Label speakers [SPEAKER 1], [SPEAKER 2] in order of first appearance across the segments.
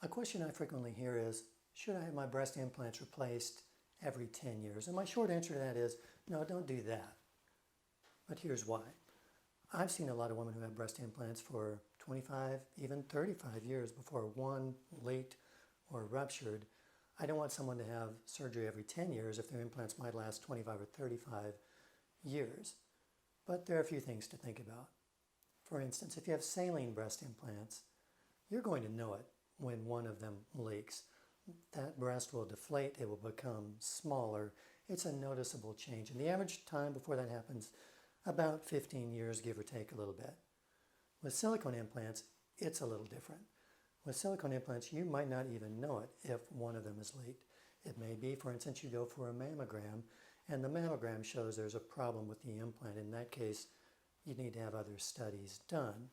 [SPEAKER 1] A question I frequently hear is, should I have my breast implants replaced every 10 years? And my short answer to that is, no, don't do that. But here's why. I've seen a lot of women who have breast implants for 25, even 35 years before one leaked or ruptured. I don't want someone to have surgery every 10 years if their implants might last 25 or 35 years. But there are a few things to think about. For instance, if you have saline breast implants, you're going to know it when one of them leaks. That breast will deflate, it will become smaller. It's a noticeable change. And the average time before that happens, about 15 years, give or take a little bit. With silicone implants, it's a little different. With silicone implants, you might not even know it if one of them is leaked. It may be, for instance, you go for a mammogram, and the mammogram shows there's a problem with the implant. In that case, you need to have other studies done.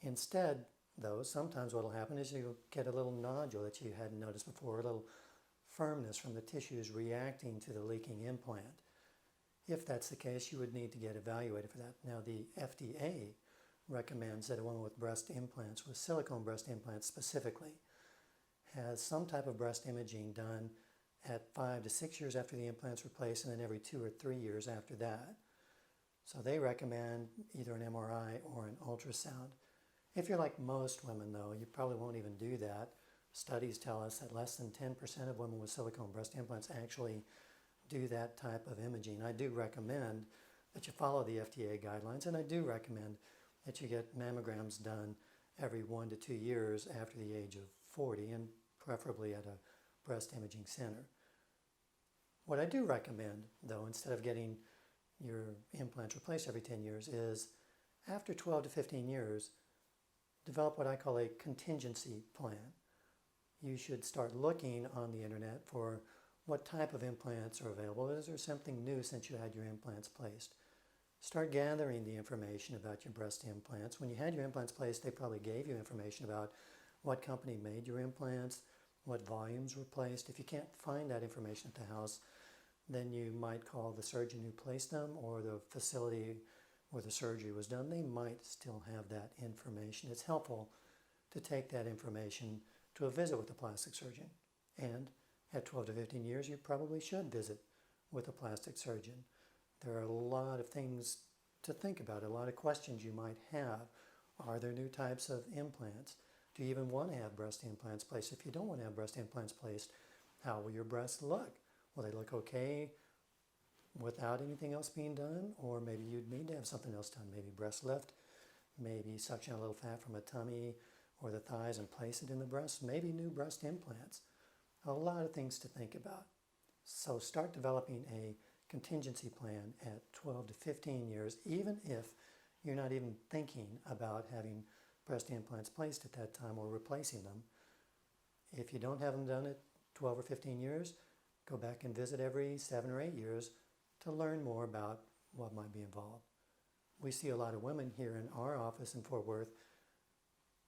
[SPEAKER 1] Instead, though, sometimes what will happen is you'll get a little nodule that you hadn't noticed before, a little firmness from the tissues reacting to the leaking implant. If that's the case, you would need to get evaluated for that. Now, the FDA recommends that a woman with breast implants, with silicone breast implants specifically, has some type of breast imaging done at 5 to 6 years after the implant's replaced, and then every 2 or 3 years after that. So they recommend either an MRI or an ultrasound. If you're like most women, though, you probably won't even do that. Studies tell us that less than 10% of women with silicone breast implants actually do that type of imaging. I do recommend that you follow the FDA guidelines, and I do recommend that you get mammograms done every 1 to 2 years after the age of 40, and preferably at a breast imaging center. What I do recommend, though, instead of getting your implants replaced every 10 years, is after 12 to 15 years, develop what I call a contingency plan. You should start looking on the internet for what type of implants are available. Is there something new since you had your implants placed? Start gathering the information about your breast implants. When you had your implants placed, they probably gave you information about what company made your implants, what volumes were placed. If you can't find that information at the house, then you might call the surgeon who placed them or the facility where the surgery was done. They might still have that information. It's helpful to take that information to a visit with a plastic surgeon. And at 12 to 15 years, you probably should visit with a plastic surgeon. There are a lot of things to think about, a lot of questions you might have. Are there new types of implants? Do you even want to have breast implants placed? If you don't want to have breast implants placed, how will your breasts look? Will they look okay without anything else being done? Or maybe you'd need to have something else done, maybe breast lift, maybe suction a little fat from a tummy or the thighs and place it in the breast, maybe new breast implants. A lot of things to think about. So start developing a contingency plan at 12 to 15 years, even if you're not even thinking about having breast implants placed at that time or replacing them. If you don't have them done at 12 or 15 years, go back and visit every 7 or 8 years to learn more about what might be involved. We see a lot of women here in our office in Fort Worth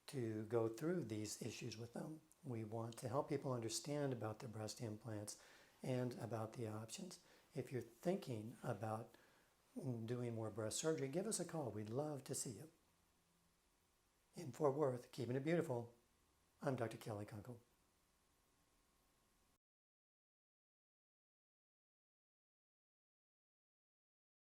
[SPEAKER 1] to go through these issues with them. We want to help people understand about their breast implants and about the options. If you're thinking about doing more breast surgery, give us a call. We'd love to see you. In Fort Worth, keeping it beautiful, I'm Dr. Kelly Kunkel.